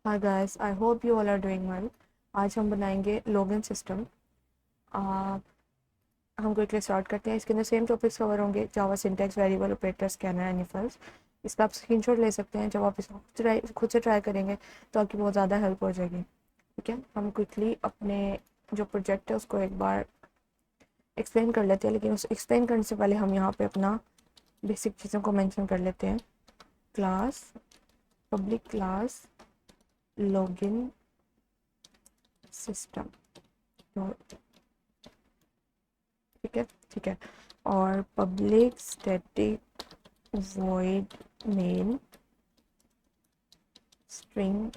Hi guys, I hope you all are doing well. आज हम बनाएंगे लॉगिन सिस्टम। हम क्विकली स्टार्ट करते हैं। इसके अंदर सेम टॉपिक्स कवर होंगे: Java syntax, variable, operator, scanner, एनिफल्स। इसका आप स्क्रीनशॉट ले सकते हैं। जब आप इसको खुद से ट्राई करेंगे तो आपकी बहुत ज़्यादा हेल्प हो जाएगी। ठीक है, हम क्विकली अपने जो प्रोजेक्ट है उसको एक बार एक्सप्लेन कर लेते हैं, लेकिन उस एक्सप्लेन करने से पहले हम यहाँ पे अपना बेसिक चीज़ों को मेंशन कर लेते हैं। Class, public class login system. तो ठीक है। और public static void main string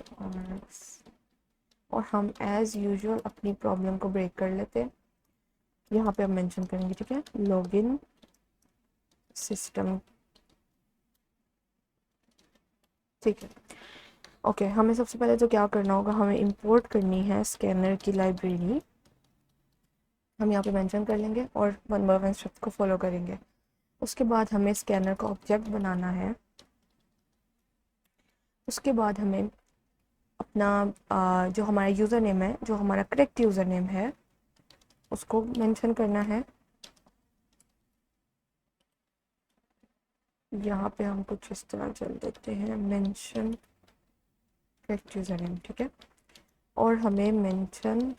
और हम एज यूजुअल अपनी प्रॉब्लम को ब्रेक कर लेते हैं। यहाँ पे हम मेंशन करेंगे, ठीक है, लॉगिन सिस्टम। ठीक है, ओके। हमें सबसे पहले तो क्या करना होगा, हमें इंपोर्ट करनी है स्कैनर की लाइब्रेरी। हम यहाँ पे मेंशन कर लेंगे और वन बाय वन स्टेप को फॉलो करेंगे। उसके बाद हमें स्कैनर का ऑब्जेक्ट बनाना है। उसके बाद हमें अपना जो हमारा यूज़र नेम है, जो हमारा करेक्ट यूज़र नेम है, उसको मेंशन करना है। यहाँ पे हम कुछ इस तरह चल देते हैं, मेंशन करेक्ट यूज़र नेम, ठीक है। और हमें मेंशन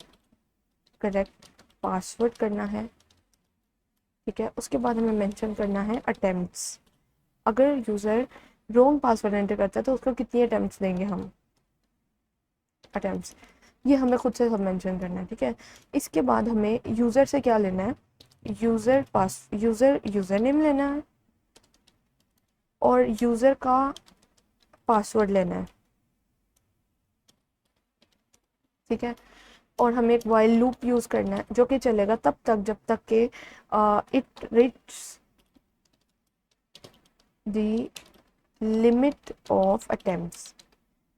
करेक्ट पासवर्ड करना है, ठीक है। उसके बाद हमें मेंशन करना है अटेम्प्ट्स। अगर यूज़र रॉन्ग पासवर्ड एंटर करता है तो उसको कितनी अटेम्प्ट्स देंगे हम, अटेम्प्ट्स। ये हमें खुद से सब मेंशन करना है, ठीक है। इसके बाद हमें यूज़र से क्या लेना है, यूज़र नेम लेना है और यूज़र का पासवर्ड लेना है, ठीक है। और हमें एक वाइल लूप यूज़ करना है जो कि चलेगा तब तक जब तक के it reach the limit of attempts,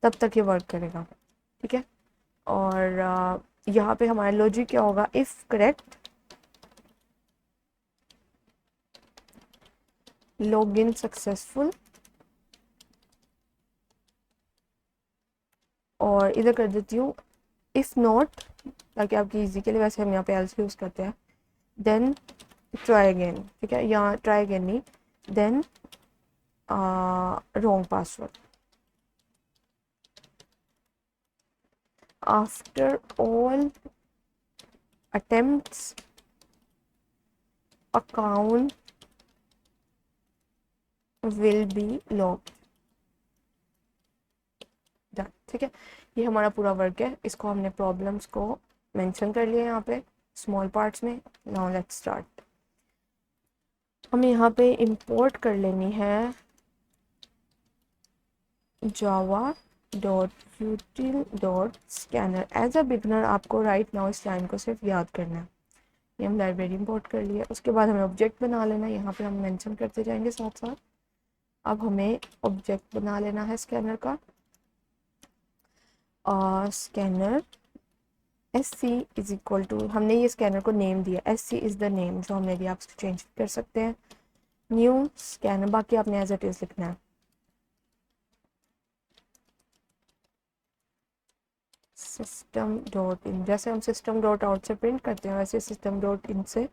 तब तक ये वर्क करेगा, ठीक है। और यहाँ पे हमारा लॉजिक क्या होगा, इफ़ करेक्ट लॉगिन सक्सेसफुल, और इधर कर देती हूँ इफ़ नॉट, ताकि आपकी इजी के लिए। वैसे हम यहाँ पे एल्स यूज़ करते हैं। देन ट्राई अगेन, ठीक है, यहाँ ट्राई अगेन नहीं, then wrong password. After all attempts account will be logged, done, ठीक है। ये हमारा पूरा वर्क है। इसको हमने प्रॉब्लम्स को मेंशन कर लिया यहाँ पे स्मॉल पार्ट्स में। Now let's start. हमें यहाँ पे इंपोर्ट कर लेनी है java.util.scanner। एज अ बिगनर आपको राइट नाउ इस लाइन को सिर्फ याद करना है। ये हम लाइब्रेरी इंपोर्ट कर लिया। उसके बाद हमें ऑब्जेक्ट बना लेना है, यहाँ पे हम मेंशन करते जाएंगे साथ साथ। अब हमें ऑब्जेक्ट बना लेना है स्कैनर का। Scanner S C is equal to, हमने ये स्कैनर को नेम दिया, S C is the name जो हमने दिया। आप चेंज कर सकते हैं, न्यू स्कैनर, बाकी आपने एज इट इज़ लिखना है। सिस्टम डॉट इन, जैसे हम सिस्टम डॉट आउट से प्रिंट करते हैं वैसे सिस्टम डॉट इन से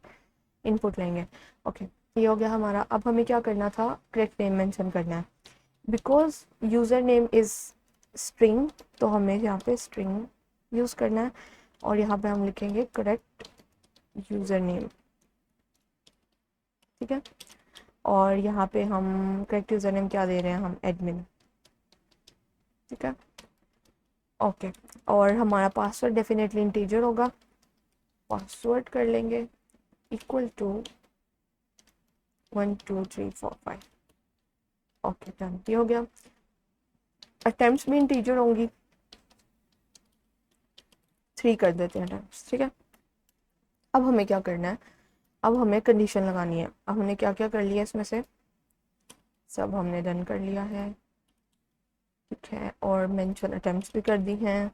इनपुट लेंगे। ओके, ये हो गया हमारा। अब हमें क्या करना था, करेक्ट नेम मेंशन करना है। Because user name is string, तो हमें यहाँ पे स्ट्रिंग यूज़ करना है और यहाँ पे हम लिखेंगे करेक्ट यूज़र नेम, ठीक है। और यहाँ पे हम करेक्ट यूज़र नेम क्या दे रहे हैं, हम एडमिन, ठीक है, ओके। और हमारा पासवर्ड डेफिनेटली इंटीजर होगा। पासवर्ड कर लेंगे इक्वल टू 1 2 3 4 5। ओके, डन, ये हो गया। अटेम्प्ट्स भी इंटीजर होंगी, 3 कर देते हैं अटेम्प्ट्स, ठीक है। अब हमें क्या करना है, अब हमें कंडीशन लगानी है। अब हमने क्या क्या कर लिया इसमें से, सब हमने डन कर लिया है, ठीक है। और मेंशन अटेम्प्ट्स भी कर दी हैं।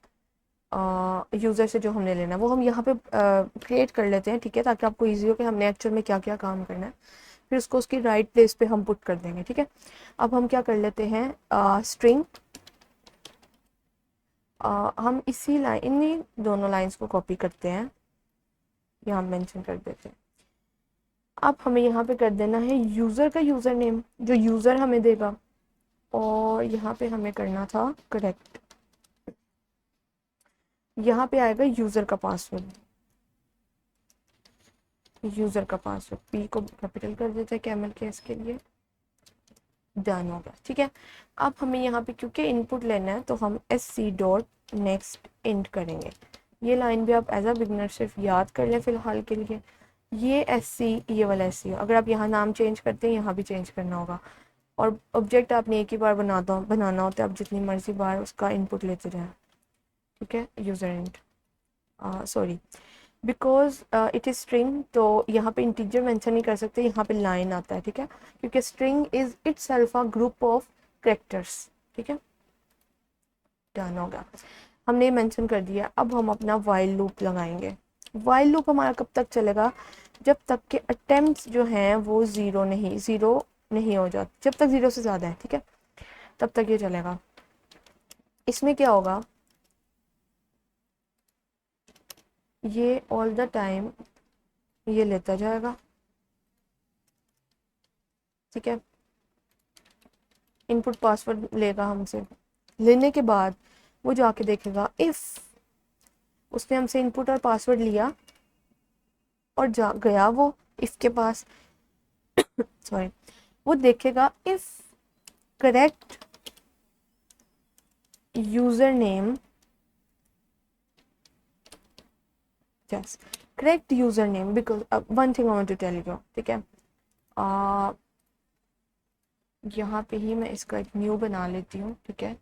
यूज़र से जो हमने लेना है वो हम यहाँ पे क्रिएट कर लेते हैं, ठीक है, ताकि आपको ईजी हो कि हमने एक्चुअल में क्या क्या काम करना है। फिर उसको उसकी राइट प्लेस पे हम पुट कर देंगे, ठीक है। अब हम क्या कर लेते हैं, स्ट्रिंग हम इसी लाइन इन्हीं दोनों लाइंस को कॉपी करते हैं, यहाँ मेंशन कर देते हैं। अब हमें यहाँ पे कर देना है यूज़र का यूज़र नेम जो यूज़र हमें देगा, और यहाँ पे हमें करना था करेक्ट, यहाँ पे आएगा यूज़र का पासवर्ड, यूज़र का पासवर्ड पी को कैपिटल कर देते हैं कैमल केस के लिए, डन हो गया। ठीक है, अब हमें यहाँ पे क्योंकि इनपुट लेना है तो हम S C dot next int करेंगे। ये लाइन भी आप एज अ बिगनर सिर्फ याद कर लें फ़िलहाल के लिए। ये एस सी, ये वाला एस सी, अगर आप यहाँ नाम चेंज करते हैं यहाँ भी चेंज करना होगा, और ऑब्जेक्ट आपने एक ही बार बनाना होता है, आप जितनी मर्जी बार उसका इनपुट लेते रहें। ठीक है, user int sorry because it is string, तो यहाँ पे इंटीजर मेंशन नहीं कर सकते, यहाँ पे लाइन आता है। ठीक है, क्योंकि string is itself a group of characters. ठीक है, डन होगा, हमने मेंशन कर दिया। अब हम अपना वाइल लूप लगाएंगे। वाइल लूप हमारा कब तक चलेगा? जब तक के अटेम्प्ट्स जो हैं वो ज़ीरो नहीं हो जाते, जब तक 0 से ज़्यादा है। ठीक है, तब तक ये चलेगा। इसमें क्या होगा, ये ऑल द टाइम ये लेता जाएगा। ठीक है, इनपुट पासवर्ड लेगा हमसे, लेने के बाद वो जाके देखेगा इफ़ उसने हमसे इनपुट और पासवर्ड लिया और जा गया वो इफ़ के पास सॉरी, वो देखेगा if correct user name, yes correct user name, because one thing I want to tell you. ठीक है, यहाँ पे ही मैं इसका एक न्यू बना लेती हूँ। ठीक है,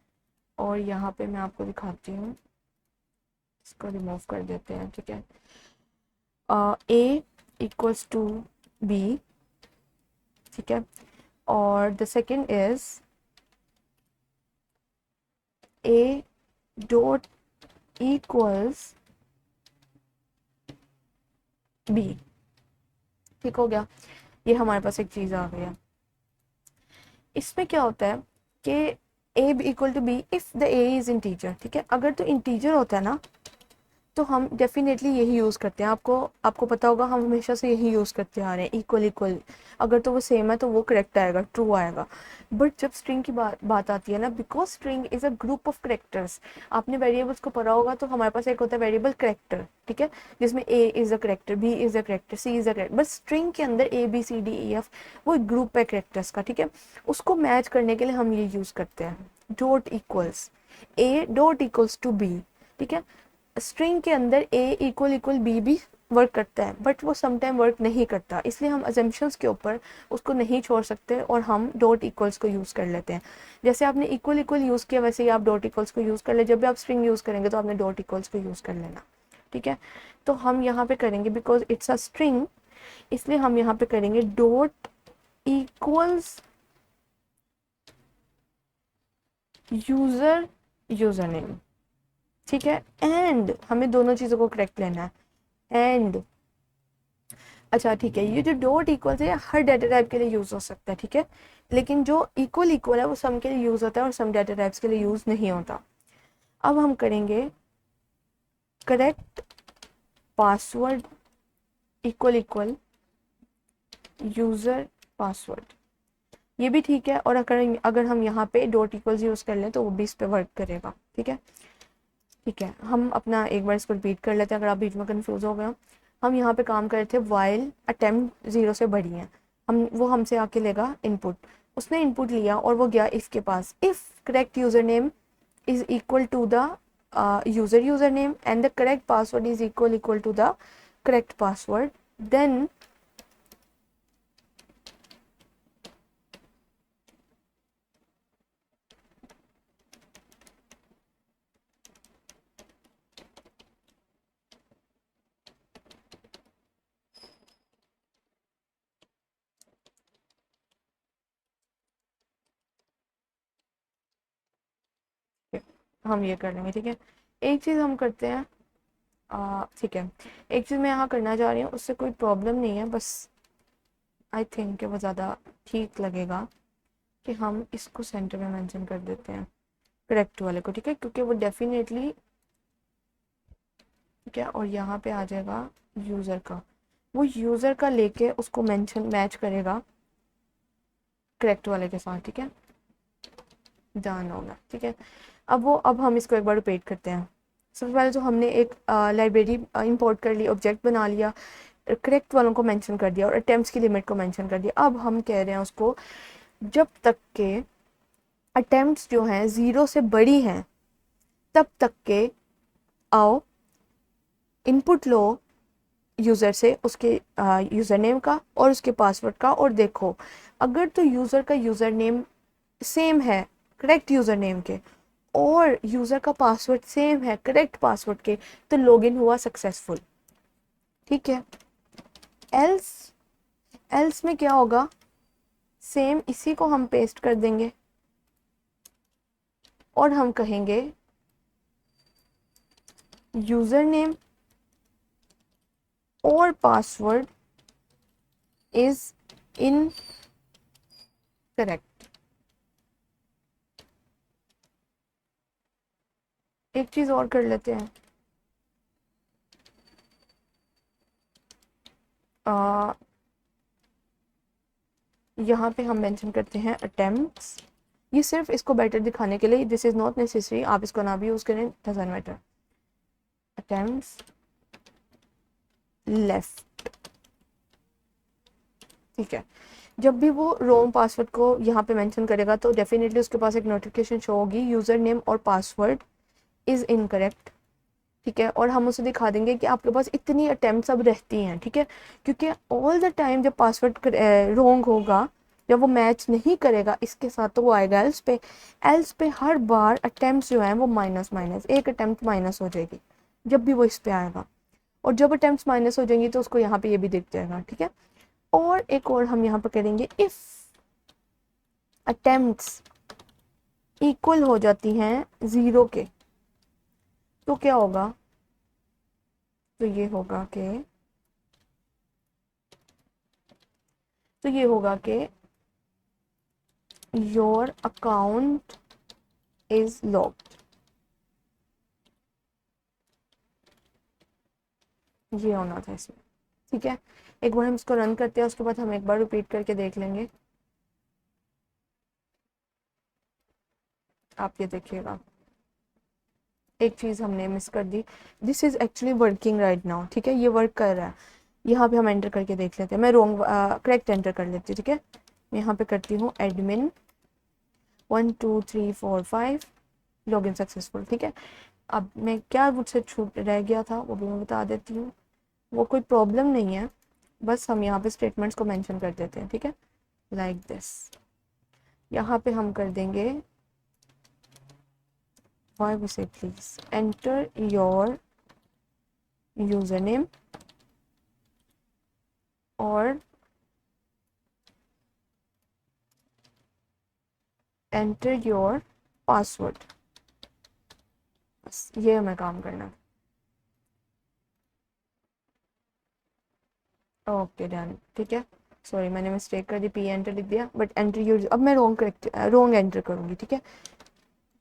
और यहाँ पे मैं आपको दिखाती हूँ, इसको रिमूव कर देते हैं। ठीक है, ए इक्वल्स टू बी। ठीक है, और the second is A dot equals B. ठीक हो गया, ये हमारे पास एक चीज़ आ गया। इसमें क्या होता है कि A equal to B if the A is integer. ठीक है, अगर तो इंटीजर होता है ना तो हम डेफिनेटली यही यूज़ करते हैं। आपको पता होगा हम हमेशा से यही यूज़ करते आ रहे हैं, इक्वल। अगर तो वो सेम है तो वो करेक्ट आएगा, ट्रू आएगा। बट जब स्ट्रिंग की बात आती है ना, because string is a group of characters, आपने वेरिएबल्स को पढ़ा होगा, तो हमारे पास एक होता है वेरिएबल करेक्टर। ठीक है, जिसमें A is a character, B is a character, C is a character, बस स्ट्रिंग के अंदर A B C D E F वो एक ग्रुप है करेक्टर्स का। ठीक है, उसको मैच करने के लिए हम ये यूज़ करते हैं dot equals A dot equals to B. ठीक है, स्ट्रिंग के अंदर ए इक्वल बी भी वर्क करता है, बट वो समटाइम वर्क नहीं करता, इसलिए हम अजम्पशंस के ऊपर उसको नहीं छोड़ सकते और हम डॉट इक्वल्स को यूज़ कर लेते हैं। जैसे आपने इक्वल यूज़ किया वैसे ही आप डॉट इक्वल्स को यूज़ कर ले। जब भी आप स्ट्रिंग यूज़ करेंगे तो आपने डॉट इक्वल्स को यूज़ कर लेना। ठीक है, तो हम यहाँ पे करेंगे बिकॉज इट्स अ स्ट्रिंग, इसलिए हम यहाँ पे करेंगे डॉट इक्वल्स यूज़र नेम। ठीक है, एंड हमें दोनों चीज़ों को करेक्ट लेना है। एंड अच्छा ठीक है, ये जो डॉट इक्वल है हर डाटा टाइप के लिए यूज़ हो सकता है। ठीक है, लेकिन जो इक्वल है वो सम के लिए यूज़ होता है और सम डाटा टाइप्स के लिए यूज़ नहीं होता। अब हम करेंगे correct password equal user password, ये भी ठीक है। और अगर हम यहाँ पे डॉट इक्वल्स यूज़ कर लें तो वो भी इस पे वर्क करेगा। ठीक है, ठीक है, हम अपना एक बार इसको रिपीट कर लेते हैं अगर आप बीच में कंफ्यूज हो गए। हम यहाँ पे काम कर रहे थे वाइल अटेम्प्ट 0 से बड़ी है, वो हमसे आके लेगा इनपुट, उसने इनपुट लिया और वो गया इफ़ के पास, if correct user name is equal to the user name and the correct password is equal to the correct password, then हम ये कर लेंगे। ठीक है, एक चीज़ हम करते हैं, ठीक है, एक चीज़ मैं यहाँ करना चाह रही हूँ, उससे कोई प्रॉब्लम नहीं है, बस आई थिंक कि वो ज़्यादा ठीक लगेगा कि हम इसको सेंटर में मेंशन कर देते हैं। करेक्ट वाले को, ठीक है, क्योंकि वो डेफिनेटली, ठीक है, और यहाँ पे आ जाएगा यूज़र का, वो यूज़र का लेके उसको मेंशन मैच करेगा करेक्ट वाले के साथ, ठीक है, डन होगा, ठीक है। अब हम इसको एक बार रिपीट करते हैं। सबसे पहले तो हमने एक लाइब्रेरी इंपोर्ट कर ली, ऑब्जेक्ट बना लिया, करेक्ट वालों को मेंशन कर दिया और अटेम्प्ट्स की लिमिट को मेंशन कर दिया। अब हम कह रहे हैं उसको जब तक के अटेम्प्ट्स जो हैं 0 से बड़ी हैं तब तक के आओ इनपुट लो यूज़र से उसके यूज़र नेम का और उसके पासवर्ड का, और देखो अगर तो यूज़र का यूज़र नेम सेम है करेक्ट यूज़र नेम के और यूज़र का पासवर्ड सेम है करेक्ट पासवर्ड के, तो लॉगिन हुआ सक्सेसफुल, ठीक है। एल्स एल्स में क्या होगा, सेम इसी को हम पेस्ट कर देंगे और हम कहेंगे यूज़र नेम और पासवर्ड इज इनकरेक्ट। एक चीज और कर लेते हैं, यहाँ पे हम मेंशन करते हैं अटेम्प्ट्स, ये सिर्फ इसको बेटर दिखाने के लिए, दिस इज नॉट नेसेसरी, आप इसको ना भी यूज करें, डजंट मैटर। अटेम्प्ट्स लेफ्ट, ठीक है। जब भी वो रॉन्ग पासवर्ड को यहाँ पे मेंशन करेगा तो डेफिनेटली उसके पास एक नोटिफिकेशन शो होगी यूजर नेम और पासवर्ड इज इनकरेक्ट, ठीक है, और हम उसे दिखा देंगे कि आपके पास इतनी अटेम्प्ट्स अब रहती हैं, ठीक है, क्योंकि ऑल द टाइम जब पासवर्ड रॉन्ग होगा, जब वो मैच नहीं करेगा इसके साथ, तो वो आएगा एल्स पे हर बार अटेम्प्ट्स जो हैं वो माइनस माइनस, एक अटेम्प्ट माइनस हो जाएगी जब भी वो इस पे आएगा, और जब अटेम्प्ट्स माइनस हो जाएंगी तो उसको यहाँ पे ये भी दिख जाएगा, ठीक है। और एक और हम यहाँ पर करेंगे, इफ अटेम्प्ट्स इक्वल हो जाती हैं 0 के, तो क्या होगा, तो ये होगा कि कि योर अकाउंट इज लॉक्ड, ये होना था इसमें, ठीक है। एक बार हम इसको रन करते हैं, उसके बाद हम एक बार रिपीट करके देख लेंगे। आप ये देखिएगा, एक चीज़ हमने मिस कर दी, this is actually working right now, ठीक है, ये वर्क कर रहा है। यहाँ पे हम एंटर करके देख लेते हैं, मैं रॉन्ग करेक्ट एंटर कर लेती हूँ, ठीक है। मैं यहाँ पे करती हूँ एडमिन 1 2 3 4 5 लॉगिन सक्सेसफुल, ठीक है। अब मैं क्या मुझसे छूट रह गया था वो भी मैं बता देती हूँ, वो कोई प्रॉब्लम नहीं है, बस हम यहाँ पे स्टेटमेंट्स को मेंशन कर देते हैं, ठीक है, लाइक दिस। यहाँ पे हम कर देंगे why we say please enter your username और enter your password, बस ये हमें काम करना है। ओके डन, ठीक है, सॉरी मैंने मिस्टेक कर दी, पी एंटर लिख दिया बट एंटर यूज, अब मैं रॉन्ग एंटर करूँगी, ठीक है,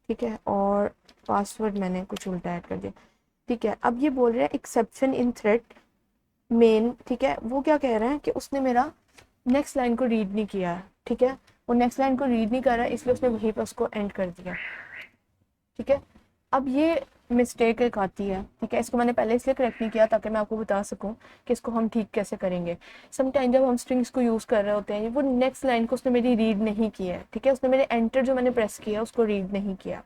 ठीक है, और पासवर्ड मैंने कुछ उल्टा ऐड कर दिया, ठीक है। अब ये बोल रहा है एक्सेप्शन इन थ्रेड मेन, ठीक है, वो क्या कह रहा है कि उसने मेरा नेक्स्ट लाइन को रीड नहीं किया है, ठीक है, वो नेक्स्ट लाइन को रीड नहीं कर रहा है इसलिए उसने वहीं पर उसको एंड कर दिया, ठीक है। अब ये मिस्टेक एक आती है, ठीक है, इसको मैंने पहले इसलिए करेक्ट नहीं किया ताकि मैं आपको बता सकूं कि इसको हम ठीक कैसे करेंगे। समटाइम जब हम स्ट्रिंग्स को यूज़ कर रहे होते हैं, वो नेक्स्ट लाइन को उसने मेरी रीड नहीं किया है, ठीक है, उसने मेरे एंटर जो मैंने प्रेस किया उसको रीड नहीं किया,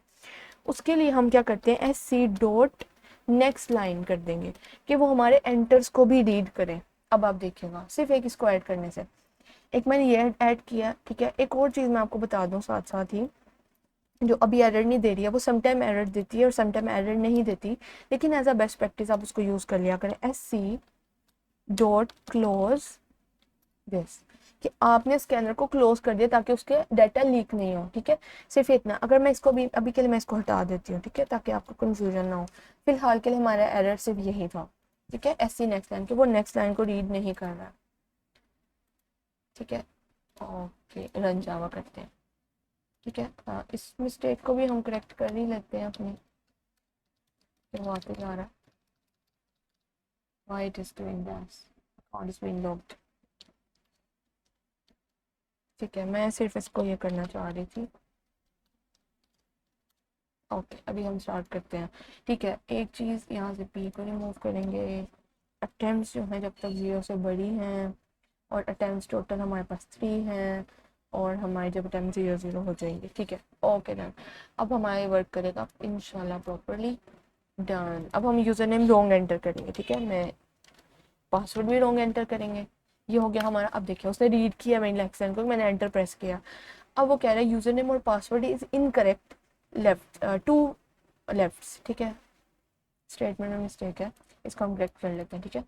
उसके लिए हम क्या करते हैं SC डॉट नेक्स्ट लाइन कर देंगे कि वो हमारे एंटर्स को भी रीड करें। अब आप देखिएगा सिर्फ एक इसको ऐड करने से, एक मैंने ये ऐड किया, ठीक है। एक और चीज़ मैं आपको बता दूं साथ साथ ही, जो अभी एरर नहीं दे रही है वो समटाइम एरर देती है और समटाइम एरर नहीं देती, लेकिन एज अ बेस्ट प्रैक्टिस आप उसको यूज़ कर लिया करें, SC डॉट क्लोज दिस, कि आपने स्कैनर को क्लोज कर दिया ताकि उसके डाटा लीक नहीं हो, ठीक है, सिर्फ इतना। अगर मैं इसको अभी के लिए मैं इसको हटा देती हूँ, ठीक है, ताकि आपको कंफ्यूजन ना हो, फिलहाल के लिए हमारा एरर सिर्फ यही था, ठीक है, SC नेक्स्ट लाइन, कि वो नेक्स्ट लाइन को रीड नहीं कर रहा है, ठीक है। ओके रन जावा करते हैं। ठीक है। इस मिस्टेक को भी हम करेक्ट कर ही लेते हैं अपनी, वापस आ रहा है, why it is doing this, account is being logged। ठीक है, मैं सिर्फ इसको ये करना चाह रही थी। ओके, अभी हम स्टार्ट करते हैं। ठीक है, एक चीज़ यहाँ से पी को रिमूव करेंगे। अटेम्प्ट्स जो हैं जब तक 0 से बड़ी हैं, और अटेम्प्ट्स टोटल हमारे पास 3 हैं, और हमारे जब अटेम्प्ट 0 हो जाएंगे। ठीक है, ओके डन। अब हमारे वर्क करेगा इंशाल्लाह प्रॉपरली। डन। अब हम यूज़र नेम रॉन्ग एंटर करेंगे। ठीक है, मैं पासवर्ड भी रॉन्ग एंटर करेंगे। ये हो गया हमारा। अब देखिए उसने रीड किया मेरी लेक्सन को, मैंने एंटर प्रेस किया। अब वो कह रहा है यूज़र नेम और password is incorrect, left to lefts. ठीक है, स्टेटमेंट में मिस्टेक है, इसको हम करेक्ट कर लेते हैं। ठीक है,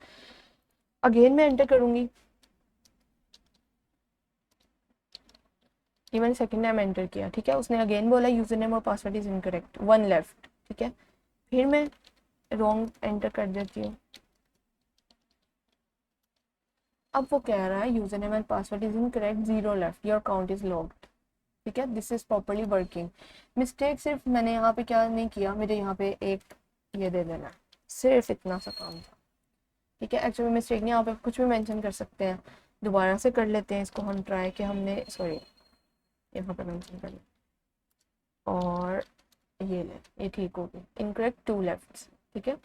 अगेन मैं एंटर करूँगी। ये मैंने सेकेंड टाइम एंटर किया। ठीक है, उसने अगेन बोला यूज़र नेम और पासवर्ड इज़ इनकरेक्ट, 1 लेफ्ट। ठीक है, फिर मैं रॉन्ग एंटर कर देती हूँ। अब वो कह रहा है user name and password is incorrect, 0 left, your account is locked. ठीक है, this is properly working. Mistake सिर्फ मैंने यहाँ पे क्या नहीं किया, मुझे यहाँ पे एक ये दे देना, सिर्फ इतना सा काम था। ठीक है, एक्चुअली मिस्टेक नहीं, यहाँ पे कुछ भी मेंशन कर सकते हैं। दोबारा से कर लेते हैं इसको हम ट्राई, कि हमने सॉरी यहाँ पे मेंशन कर लिया, और ये ले, ये ठीक हो गई। Incorrect 2 left. ठीक है,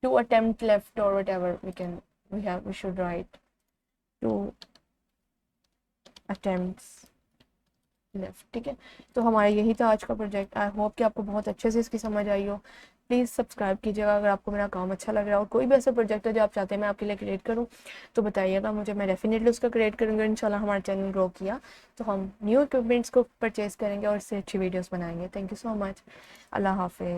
2 attempt left or whatever we should write 2 attempts left. ठीक है, तो हमारा यही था आज का प्रोजेक्ट। आई होप कि आपको बहुत अच्छे से इसकी समझ आई हो। प्लीज़ सब्सक्राइब कीजिएगा अगर आपको मेरा काम अच्छा लग रहा है, और कोई भी ऐसा प्रोजेक्ट है जो आप चाहते हैं मैं आपके लिए क्रिएट करूं तो बताइएगा मुझे, मैं डेफिनेटली उसका क्रिएट करूँगा। इंशाल्लाह हमारा चैनल ग्रो किया तो हम न्यू इक्विपमेंट्स को परचेज़ करेंगे और इससे अच्छी वीडियोज़ बनाएंगे। Thank you so much. अल्लाह हाफिज़।